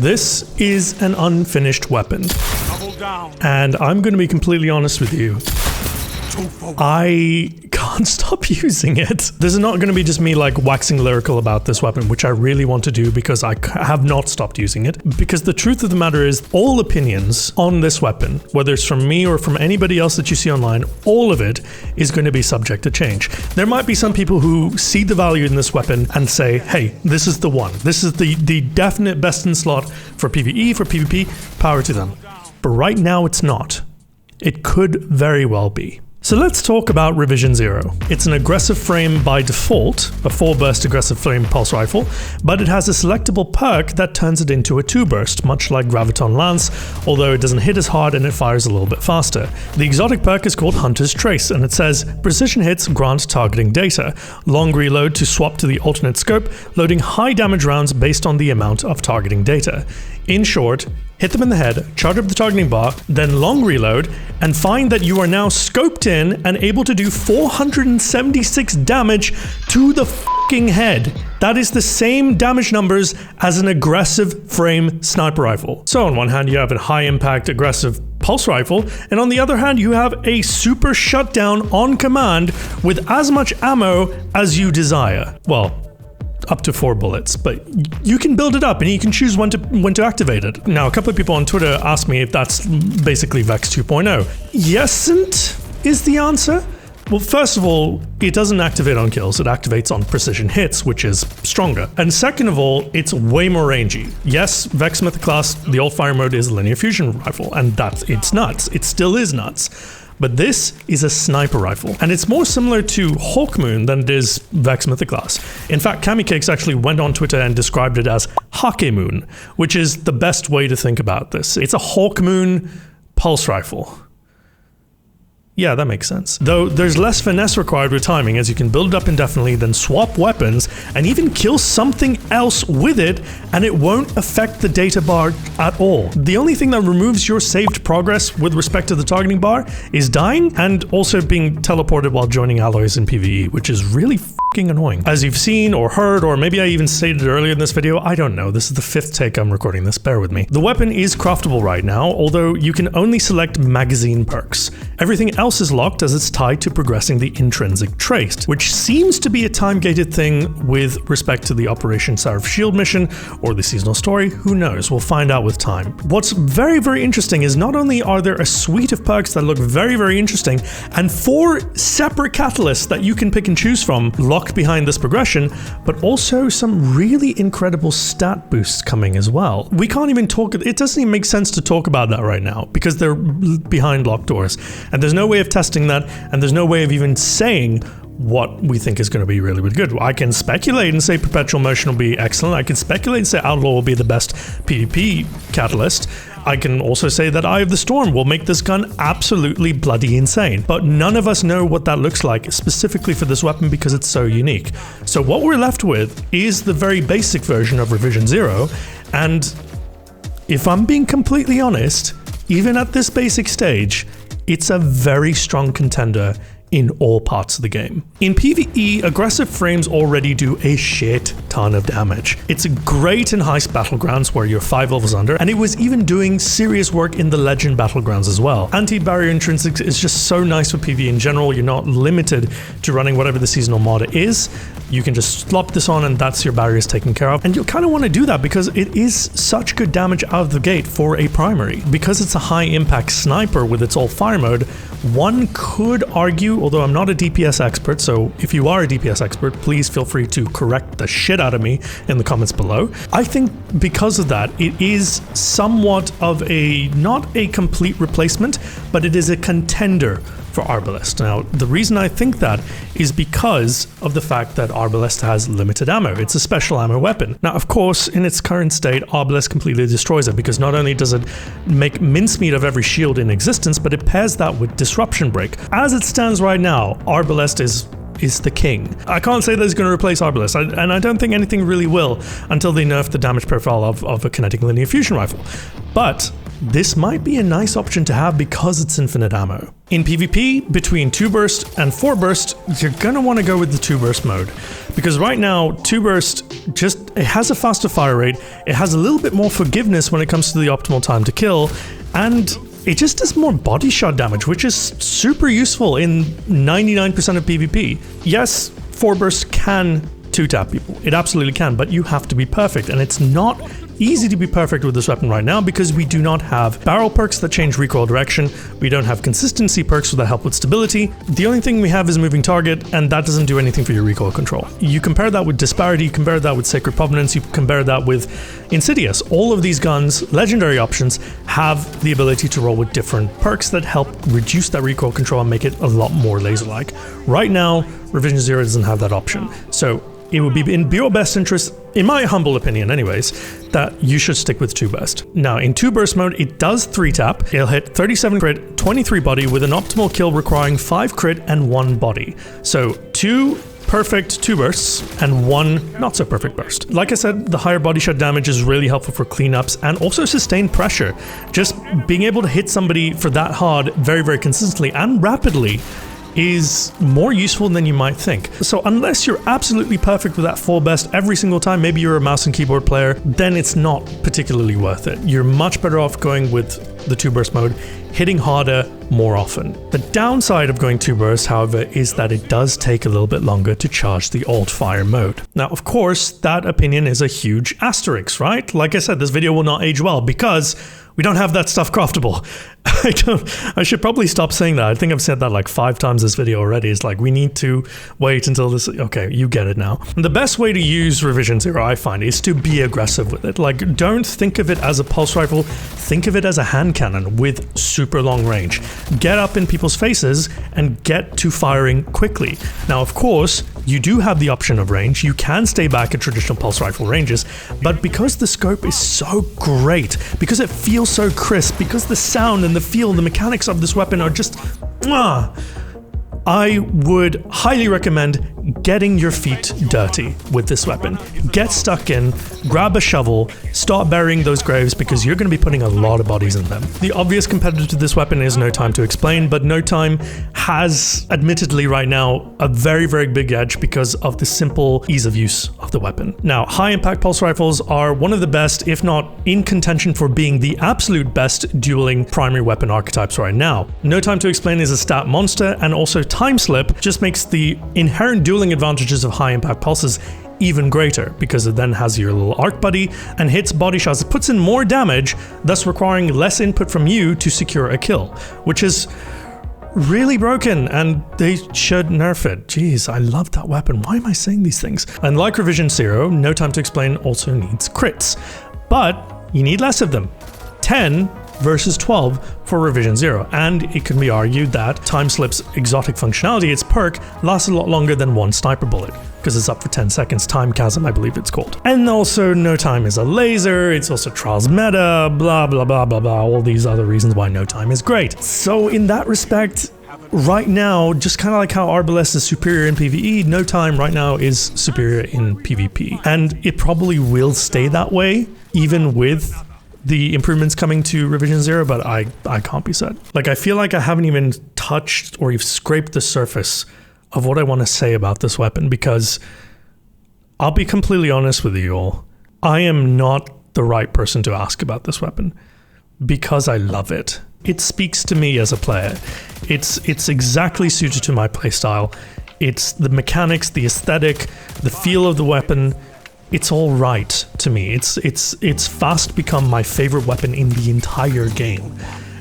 This is an unfinished weapon. And I'm going to be completely honest with you. I can't stop using it. This is not going to be just me like waxing lyrical about this weapon, which I really want to do because I have not stopped using it. Because the truth of the matter is, all opinions on this weapon, whether it's from me or from anybody else that you see online, all of it is going to be subject to change. There might be some people who see the value in this weapon and say, hey, this is the one. This is the definite best in slot for PvE, for PvP, power to them. But right now it's not. It could very well be. So let's talk about Revision 0. It's an aggressive frame by default, a 4-burst aggressive frame pulse rifle, but it has a selectable perk that turns it into a 2-burst, much like Graviton Lance, although it doesn't hit as hard and it fires a little bit faster. The exotic perk is called Hunter's Trace, and it says, precision hits grant targeting data, long reload to swap to the alternate scope, loading high damage rounds based on the amount of targeting data. In short, hit them in the head, charge up the targeting bar, then long reload, and find that you are now scoped in and able to do 476 damage to the fucking head. That is the same damage numbers as an aggressive frame sniper rifle. So on one hand you have a high impact aggressive pulse rifle, and on the other hand you have a super shutdown on command with as much ammo as you desire. Well, up to 4 bullets, but you can build it up and you can choose when to activate it. Now, a couple of people on Twitter asked me if that's basically Vex 2.0. Yesn't is the answer. Well, first of all, it doesn't activate on kills, it activates on precision hits, which is stronger. And second of all, it's way more rangy. Yes, Vex Mythic class, the old fire mode is a linear fusion rifle, and it's nuts. It still is nuts. But this is a sniper rifle, and it's more similar to Hawkmoon than it is Vex Mythic class. In fact, Kamicakes actually went on Twitter and described it as Hakemoon, which is the best way to think about this. It's a Hawkmoon pulse rifle. Yeah, that makes sense. Though there's less finesse required with timing, as you can build it up indefinitely, then swap weapons, and even kill something else with it, and it won't affect the data bar at all. The only thing that removes your saved progress with respect to the targeting bar is dying, and also being teleported while joining alloys in PvE, which is really f***ing annoying. As you've seen or heard, or maybe I even stated earlier in this video, I don't know, this is the 5th take I'm recording this, bear with me. The weapon is craftable right now, although you can only select magazine perks. Everything else is locked as it's tied to progressing the intrinsic trait, which seems to be a time-gated thing with respect to the Operation Seraph Shield mission or the seasonal story. Who knows? We'll find out with time. What's very, very interesting is not only are there a suite of perks that look very, very interesting and 4 separate catalysts that you can pick and choose from locked behind this progression, but also some really incredible stat boosts coming as well. We can't even talk, it doesn't even make sense to talk about that right now because they're behind locked doors and there's no way of testing that, and there's no way of even saying what we think is going to be really, really good. I can speculate and say Perpetual Motion will be excellent. I can speculate and say Outlaw will be the best PvP catalyst. I can also say that Eye of the Storm will make this gun absolutely bloody insane. But none of us know what that looks like specifically for this weapon because it's so unique. So what we're left with is the very basic version of Revision 0, and if I'm being completely honest, even at this basic stage, it's a very strong contender in all parts of the game. In PvE, aggressive frames already do a shit ton of damage. It's great in Heist Battlegrounds where you're 5 levels under, and it was even doing serious work in the Legend Battlegrounds as well. Anti-barrier intrinsics is just so nice for PvE in general. You're not limited to running whatever the seasonal mod is. You can just slop this on and that's your barriers taken care of. And you'll kind of want to do that because it is such good damage out of the gate for a primary. Because it's a high impact sniper with its all fire mode, one could argue, although I'm not a DPS expert, so if you are a DPS expert, please feel free to correct the shit out of me in the comments below. I think because of that, it is somewhat of a, not a complete replacement, but it is a contender for Arbalest. Now, the reason I think that is because of the fact that Arbalest has limited ammo. It's a special ammo weapon. Now, of course, in its current state, Arbalest completely destroys it because not only does it make mincemeat of every shield in existence, but it pairs that with Disruption Break. As it stands right now, Arbalest is the king. I can't say that it's going to replace Arbalest, and I don't think anything really will until they nerf the damage profile of a kinetic linear fusion rifle. But this might be a nice option to have because it's infinite ammo. In PvP, between 2 burst and 4 burst, you're gonna want to go with the 2 burst mode. Because right now, 2 burst it has a faster fire rate, it has a little bit more forgiveness when it comes to the optimal time to kill, and it just does more body shot damage, which is super useful in 99% of PvP. Yes, 4 burst can 2-tap people, it absolutely can, but you have to be perfect, and it's not easy to be perfect with this weapon right now because we do not have barrel perks that change recoil direction, we don't have consistency perks that help with stability, the only thing we have is moving target, and that doesn't do anything for your recoil control. You compare that with Disparity, you compare that with Sacred Provenance, you compare that with Insidious. All of these guns, legendary options, have the ability to roll with different perks that help reduce that recoil control and make it a lot more laser-like. Right now, Revision Zero doesn't have that option, so it would be in your best interest, in my humble opinion anyways, that you should stick with 2 burst. Now, in 2 burst mode, it does 3-tap. It'll hit 37 crit, 23 body with an optimal kill requiring 5 crit and 1 body. So 2 perfect 2 bursts and 1 not so perfect burst. Like I said, the higher body shot damage is really helpful for cleanups and also sustained pressure. Just being able to hit somebody for that hard very, very consistently and rapidly is more useful than you might think. So unless you're absolutely perfect with that 4 best every single time, maybe you're a mouse and keyboard player, then it's not particularly worth it. You're much better off going with the 2 burst mode, hitting harder more often. The downside of going 2 burst, however, is that it does take a little bit longer to charge the alt fire mode. Now, of course, that opinion is a huge asterisk, right? Like I said, this video will not age well because we don't have that stuff craftable. I should probably stop saying that. I think I've said that like 5 times this video already. It's like, we need to wait until this... Okay, you get it now. The best way to use Revision Zero, I find, is to be aggressive with it. Like, don't think of it as a pulse rifle. Think of it as a hand cannon with super long range. Get up in people's faces and get to firing quickly. Now, of course, you do have the option of range. You can stay back at traditional pulse rifle ranges, but because the scope is so great, because it feels so crisp, because the sound and the feel, the mechanics of this weapon are just... I would highly recommend getting your feet dirty with this weapon. Get stuck in, grab a shovel, start burying those graves because you're going to be putting a lot of bodies in them. The obvious competitor to this weapon is No Time to Explain, but No Time has admittedly right now a very, very big edge because of the simple ease of use of the weapon. Now, high impact pulse rifles are one of the best, if not in contention for being the absolute best dueling primary weapon archetypes right now. No Time to Explain is a stat monster, and also Time Slip just makes the inherent dueling advantages of high impact pulses even greater because it then has your little arc buddy and hits body shots. It puts in more damage, thus requiring less input from you to secure a kill, which is really broken, and they should nerf it. Jeez, I love that weapon. Why am I saying these things? And like Revision Zero, No Time to Explain also needs crits, but you need less of them. 10 versus 12 for Revision Zero, and it can be argued that Time Slip's exotic functionality, its perk, lasts a lot longer than one sniper bullet, because it's up for 10 seconds, Time Chasm I believe it's called. And also No Time is a laser, it's also Trials meta, blah blah blah blah blah, all these other reasons why No Time is great. So in that respect, right now, just kind of like how Arbalest is superior in PvE, No Time right now is superior in PvP. And it probably will stay that way, even with the improvements coming to Revision Zero, but I can't be certain. Like, I feel like I haven't even touched or even scraped the surface of what I want to say about this weapon, because I'll be completely honest with you all, I am not the right person to ask about this weapon because I love it. It speaks to me as a player. It's exactly suited to my playstyle. It's the mechanics, the aesthetic, the feel of the weapon. It's all right to me. It's fast become my favorite weapon in the entire game.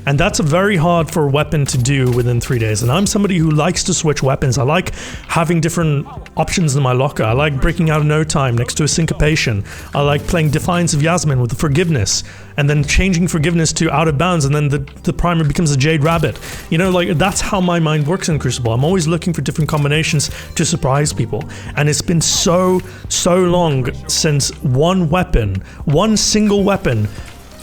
And that's very hard for a weapon to do within 3 days. And I'm somebody who likes to switch weapons. I like having different options in my locker. I like breaking out of No Time next to a Syncopation. I like playing Defiance of Yasmin with the Forgiveness, and then changing Forgiveness to Out of Bounds, and then the primer becomes a Jade Rabbit. You know, like, that's how my mind works in Crucible. I'm always looking for different combinations to surprise people. And it's been so long since one single weapon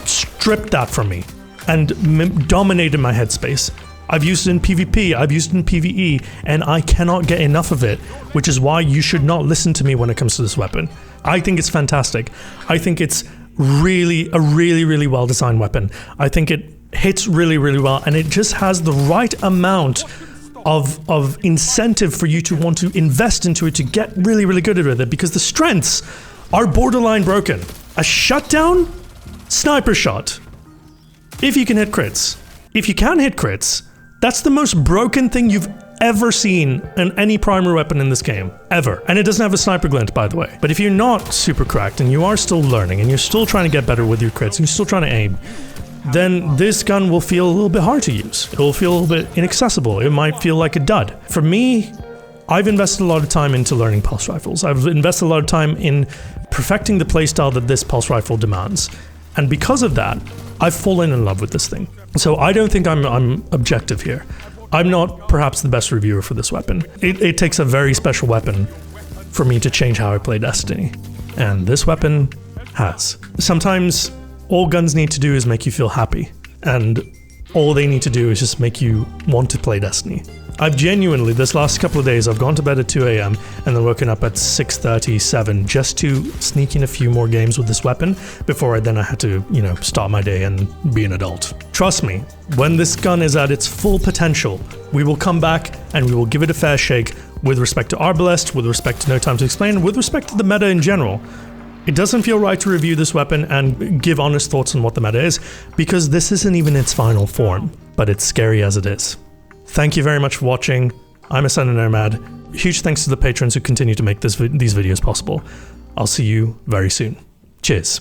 stripped that from me and dominated my headspace. I've used it in PvP, I've used it in PvE, and I cannot get enough of it, which is why you should not listen to me when it comes to this weapon. I think it's fantastic. I think it's really well designed weapon. I think it hits really well, and it just has the right amount of incentive for you to want to invest into it to get really good at it, because the strengths are borderline broken. A shutdown sniper shot, if you can hit crits. If you can hit crits, that's the most broken thing you've ever seen in any primary weapon in this game, ever. And it doesn't have a sniper glint, by the way. But if you're not super cracked and you are still learning and you're still trying to get better with your crits and you're still trying to aim, then this gun will feel a little bit hard to use. It will feel a little bit inaccessible. It might feel like a dud. For me, I've invested a lot of time into learning pulse rifles. I've invested a lot of time in perfecting the playstyle that this pulse rifle demands. And because of that, I've fallen in love with this thing. So I don't think I'm objective here. I'm not perhaps the best reviewer for this weapon. It takes a very special weapon for me to change how I play Destiny. And this weapon has. Sometimes all guns need to do is make you feel happy. And all they need to do is just make you want to play Destiny. I've genuinely, this last couple of days, I've gone to bed at 2 AM and then woken up at 6:30, 7 just to sneak in a few more games with this weapon before I had to, start my day and be an adult. Trust me, when this gun is at its full potential, we will come back and we will give it a fair shake with respect to Arbalest, with respect to No Time to Explain, with respect to the meta in general. It doesn't feel right to review this weapon and give honest thoughts on what the meta is, because this isn't even its final form, but it's scary as it is. Thank you very much for watching. I'm Ascendant Nomad. Huge thanks to the patrons who continue to make these videos possible. I'll see you very soon. Cheers.